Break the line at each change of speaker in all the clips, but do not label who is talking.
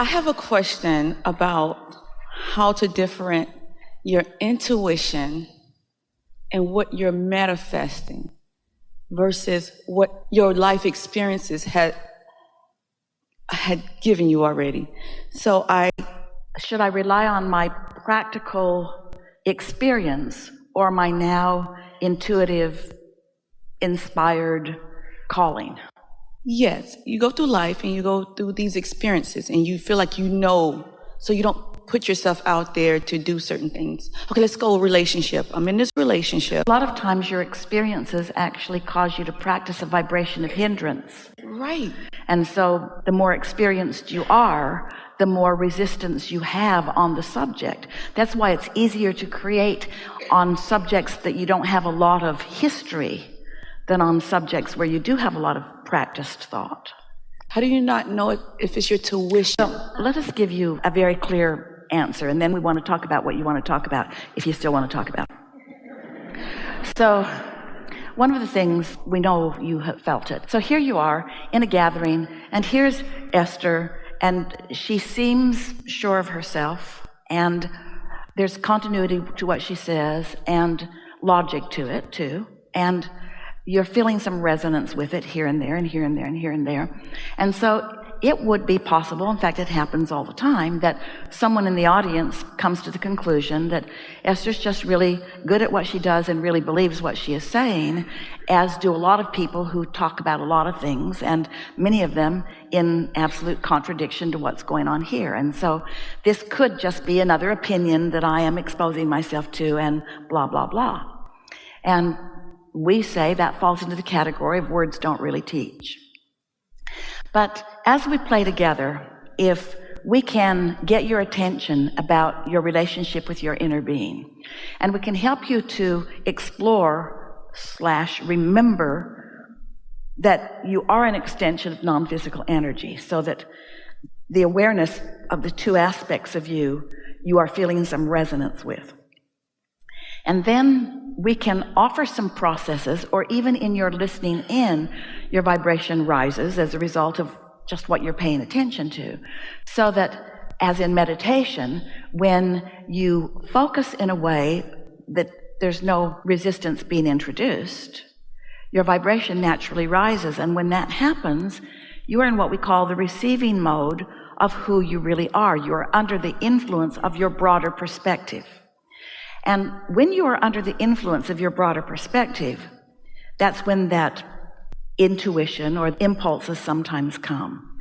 I have a question about how to different your intuition and what you're manifesting versus what your life experiences had given you already. So
should I rely on my practical experience or my now intuitive, inspired calling?
Yes, you go through life and you go through these experiences and you feel like you know, so you don't put yourself out there to do certain things. Okay, let's go relationship. I'm in this relationship.
A lot of times your experiences actually cause you to practice a vibration of hindrance.
Right.
And so the more experienced you are, the more resistance you have on the subject. That's why it's easier to create on subjects that you don't have a lot of history than on subjects where you do have a lot of practiced thought.
How do you not know if it's your tuition?
So let us give you a very clear answer, and then we want to talk about what you want to talk about, if you still want to talk about it. So one of the things, we know you have felt it. So here you are in a gathering, and here's Esther, and she seems sure of herself, and there's continuity to what she says, and logic to it too, and you're feeling some resonance with it here and there and here and there and here and there. And so it would be possible, in fact it happens all the time, that someone in the audience comes to the conclusion that Esther's just really good at what she does and really believes what she is saying, as do a lot of people who talk about a lot of things, and many of them in absolute contradiction to what's going on here. And so this could just be another opinion that I am exposing myself to, and blah, blah, blah. And we say that falls into the category of words don't really teach. But as we play together, if we can get your attention about your relationship with your inner being, and we can help you to explore / remember that you are an extension of non-physical energy, so that the awareness of the two aspects of you are feeling some resonance with. And then we can offer some processes, or even in your listening in, your vibration rises as a result of just what you're paying attention to. So that, as in meditation, when you focus in a way that there's no resistance being introduced, your vibration naturally rises. And when that happens, you are in what we call the receiving mode of who you really are. You are under the influence of your broader perspective. And when you are under the influence of your broader perspective, that's when that intuition or impulses sometimes come.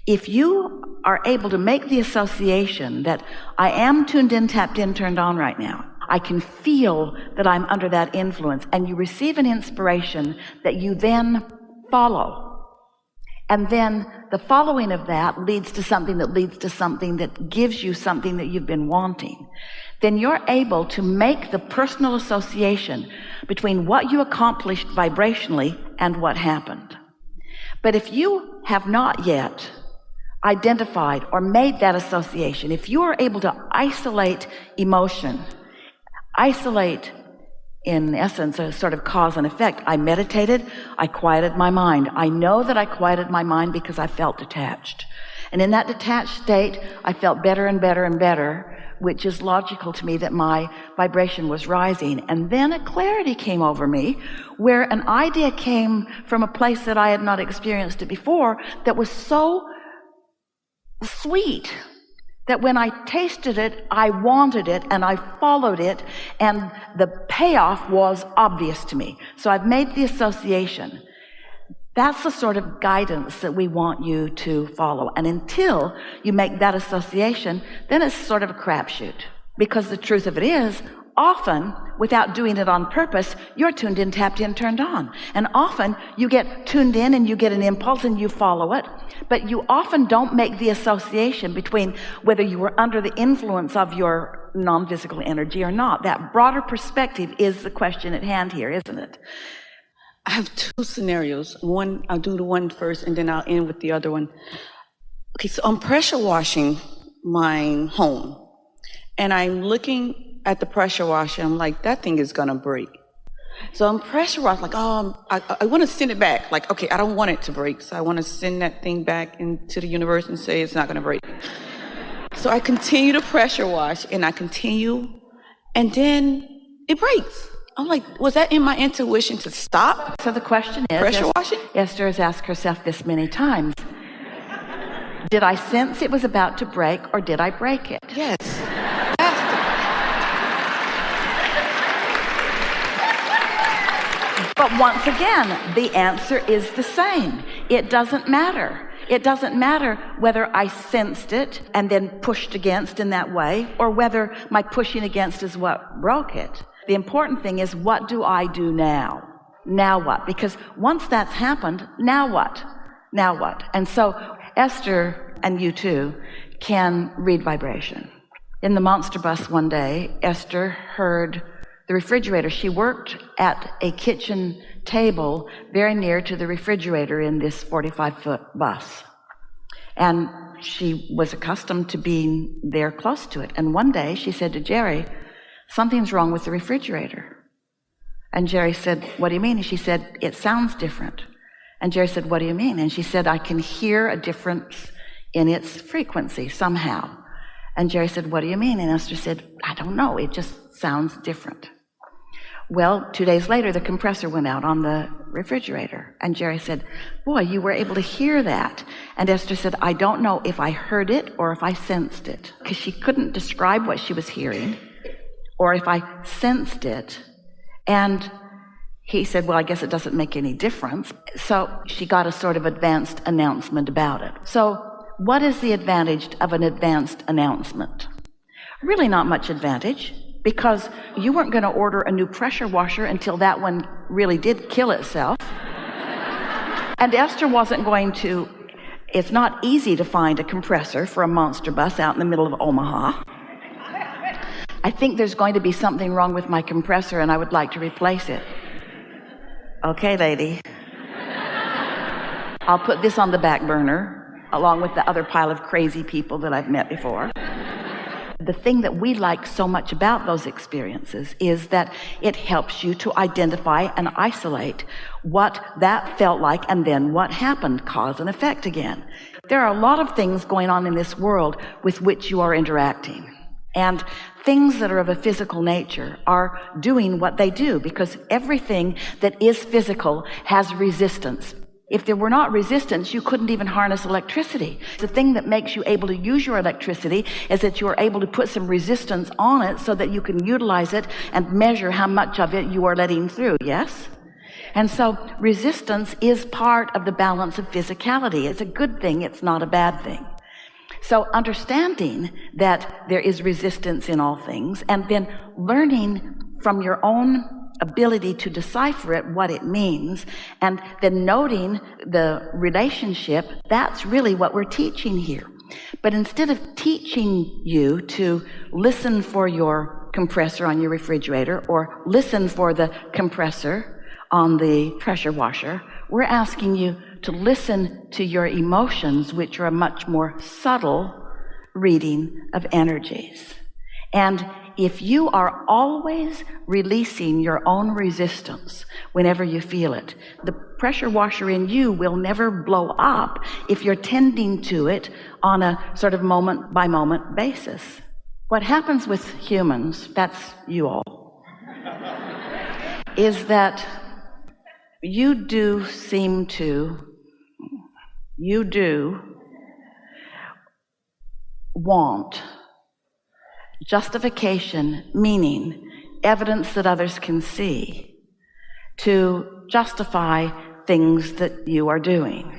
If you are able to make the association that I am tuned in, tapped in, turned on right now, I can feel that I'm under that influence, and you receive an inspiration that you then follow. And then the following of that leads to something that leads to something that gives you something that you've been wanting. Then you're able to make the personal association between what you accomplished vibrationally and what happened. But if you have not yet identified or made that association, if you are able to isolate emotion, isolate, in essence, a sort of cause and effect. I meditated, I quieted my mind. I know that I quieted my mind because I felt detached. And in that detached state, I felt better and better and better, which is logical to me that my vibration was rising. And then a clarity came over me, where an idea came from a place that I had not experienced it before, that was so sweet that when I tasted it, I wanted it, and I followed it, and the payoff was obvious to me. So I've made the association. That's the sort of guidance that we want you to follow. And until you make that association, then it's sort of a crapshoot. Because the truth of it is, often, without doing it on purpose, you're tuned in, tapped in, turned on. And often, you get tuned in and you get an impulse and you follow it. But you often don't make the association between whether you were under the influence of your non-physical energy or not. That broader perspective is the question at hand here, isn't it?
I have two scenarios. One, I'll do the one first and then I'll end with the other one. Okay, so I'm pressure washing my home. And I'm looking at the pressure washer. I'm like, that thing is going to break. So I'm pressure washed, like, I want to send it back. Like, okay, I don't want it to break, so I want to send that thing back into the universe and say it's not going to break. So I continue to pressure wash, and I continue, and then it breaks. I'm like, was that in my intuition to stop?
So the question is,
pressure washing?
Esther has asked herself this many times. Did I sense it was about to break, or did I break it?
Yes.
But once again, the answer is the same. It doesn't matter. It doesn't matter whether I sensed it and then pushed against in that way, or whether my pushing against is what broke it. The important thing is, what do I do now? Now what? Because once that's happened, now what? Now what? And so Esther, and you too, can read vibration. In the monster bus one day, Esther heard the refrigerator. She worked at a kitchen table very near to the refrigerator in this 45-foot bus. And she was accustomed to being there close to it. And one day she said to Jerry, something's wrong with the refrigerator. And Jerry said, what do you mean? And she said, it sounds different. And Jerry said, what do you mean? And she said, I can hear a difference in its frequency somehow. And Jerry said, what do you mean? And Esther said, I don't know. It just sounds different. Well, 2 days later, the compressor went out on the refrigerator. And Jerry said, boy, you were able to hear that. And Esther said, I don't know if I heard it or if I sensed it, because she couldn't describe what she was hearing, or if I sensed it. And he said, well, I guess it doesn't make any difference. So she got a sort of advanced announcement about it. So what is the advantage of an advanced announcement? Really not much advantage, because you weren't going to order a new pressure washer until that one really did kill itself. And Esther wasn't going to, it's not easy to find a compressor for a monster bus out in the middle of Omaha. I think there's going to be something wrong with my compressor and I would like to replace it. Okay, lady. I'll put this on the back burner, along with the other pile of crazy people that I've met before. The thing that we like so much about those experiences is that it helps you to identify and isolate what that felt like and then what happened, cause and effect again. There are a lot of things going on in this world with which you are interacting. And things that are of a physical nature are doing what they do, because everything that is physical has resistance. If there were not resistance, you couldn't even harness electricity. The thing that makes you able to use your electricity is that you are able to put some resistance on it so that you can utilize it and measure how much of it you are letting through, yes? And so resistance is part of the balance of physicality. It's a good thing, it's not a bad thing. So understanding that there is resistance in all things, and then learning from your own ability to decipher it, what it means, and then noting the relationship, that's really what we're teaching here. But instead of teaching you to listen for your compressor on your refrigerator or listen for the compressor on the pressure washer, we're asking you to listen to your emotions, which are a much more subtle reading of energies. And if you are always releasing your own resistance whenever you feel it, the pressure washer in you will never blow up if you're tending to it on a sort of moment by moment basis. What happens with humans, that's you all, is that you do want justification, meaning evidence that others can see, to justify things that you are doing.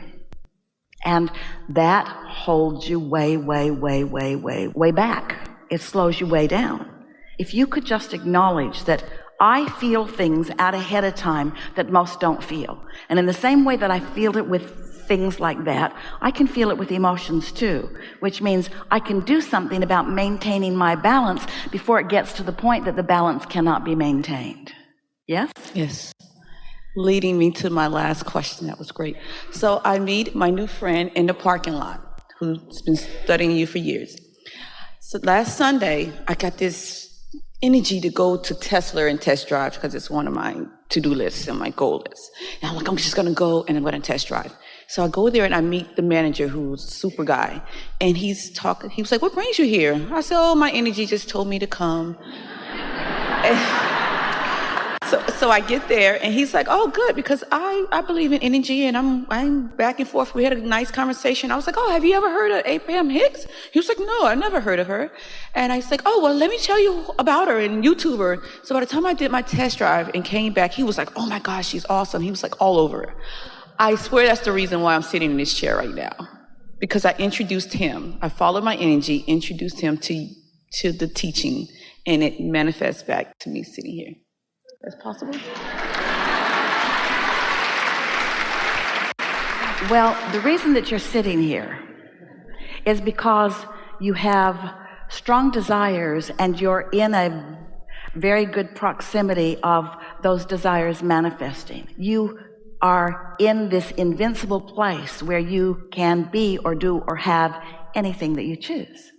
And that holds you way, way, way, way, way, way back. It slows you way down. If you could just acknowledge that I feel things out ahead of time that most don't feel. And in the same way that I feel it with things like that, I can feel it with emotions too, which means I can do something about maintaining my balance before it gets to the point that the balance cannot be maintained. Yes?
Yes. Leading me to my last question. That was great. So I meet my new friend in the parking lot who's been studying you for years. So last Sunday, I got this energy to go to Tesla and test drive because it's one of my to-do list and my goal list. And I'm like, I'm just gonna go and I'm gonna test drive. So I go there and I meet the manager, who's a super guy, and he's talking. He was like, "What brings you here?" I said, "Oh, my energy just told me to come." So I get there, and he's like, "Oh, good, because I believe in energy, and I'm back and forth." We had a nice conversation. I was like, "Oh, have you ever heard of Abraham Hicks?" He was like, "No, I never heard of her." And I was like, "Oh, well, let me tell you about her and YouTube her." So by the time I did my test drive and came back, he was like, "Oh my gosh, she's awesome." He was like all over her. I swear that's the reason why I'm sitting in this chair right now, because I introduced him. I followed my energy, introduced him to the teaching, and it manifests back to me sitting here. That's possible?
Well, the reason that you're sitting here is because you have strong desires and you're in a very good proximity of those desires manifesting. You are in this invincible place where you can be or do or have anything that you choose.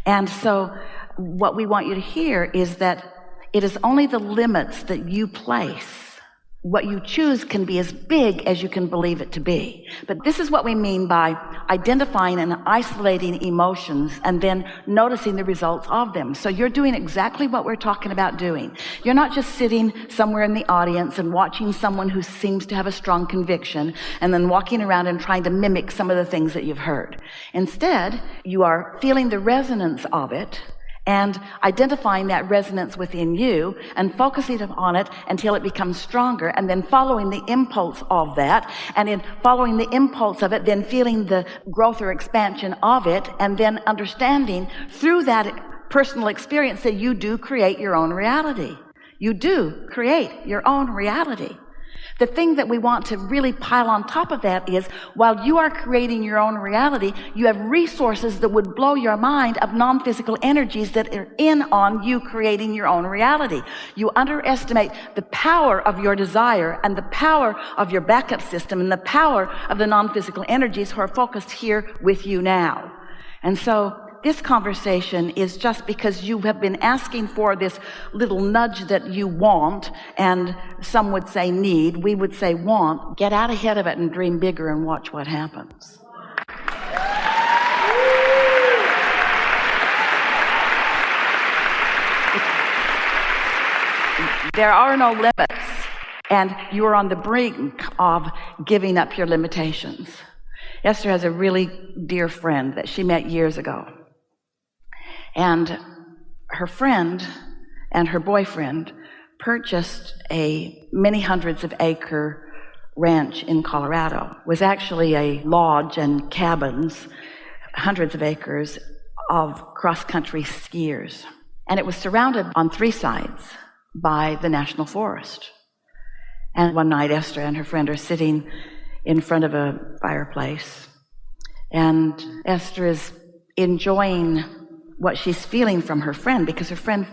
And so what we want you to hear is that it is only the limits that you place. What you choose can be as big as you can believe it to be. But this is what we mean by identifying and isolating emotions and then noticing the results of them. So you're doing exactly what we're talking about doing. You're not just sitting somewhere in the audience and watching someone who seems to have a strong conviction and then walking around and trying to mimic some of the things that you've heard. Instead, you are feeling the resonance of it and identifying that resonance within you and focusing on it until it becomes stronger, and then following the impulse of that, and in following the impulse of it, then feeling the growth or expansion of it, and then understanding through that personal experience that you do create your own reality. You do create your own reality. The thing that we want to really pile on top of that is, while you are creating your own reality, you have resources that would blow your mind of non-physical energies that are in on you creating your own reality. You underestimate the power of your desire and the power of your backup system and the power of the non-physical energies who are focused here with you now. And so this conversation is just because you have been asking for this little nudge that you want, and some would say need, we would say want. Get out ahead of it and dream bigger and watch what happens. There are no limits, and you are on the brink of giving up your limitations. Esther has a really dear friend that she met years ago. And her friend and her boyfriend purchased a many hundreds of acre ranch in Colorado. It was actually a lodge and cabins, hundreds of acres of cross-country skiers. And it was surrounded on 3 sides by the national forest. And one night, Esther and her friend are sitting in front of a fireplace. And Esther is enjoying what she's feeling from her friend, because her friend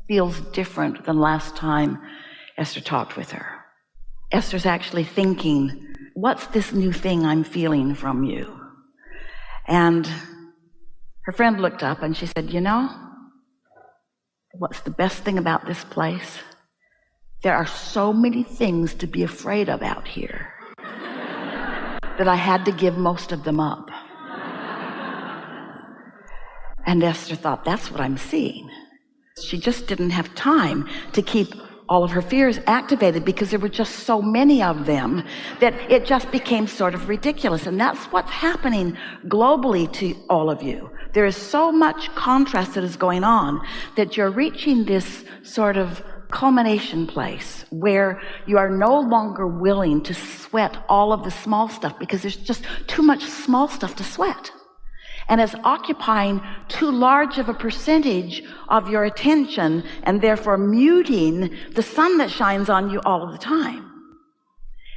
feels different than last time Esther talked with her. Esther's actually thinking, what's this new thing I'm feeling from you? And her friend looked up and she said, you know, what's the best thing about this place? There are so many things to be afraid of out here that I had to give most of them up. And Esther thought, that's what I'm seeing. She just didn't have time to keep all of her fears activated because there were just so many of them that it just became sort of ridiculous. And that's what's happening globally to all of you. There is so much contrast that is going on that you're reaching this sort of culmination place where you are no longer willing to sweat all of the small stuff because there's just too much small stuff to sweat. And it's occupying too large of a percentage of your attention and therefore muting the sun that shines on you all of the time.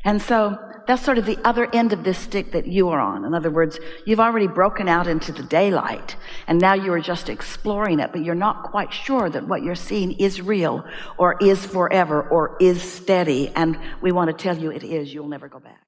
And so that's sort of the other end of this stick that you are on. In other words, you've already broken out into the daylight and now you are just exploring it, but you're not quite sure that what you're seeing is real or is forever or is steady. And we want to tell you it is. You'll never go back.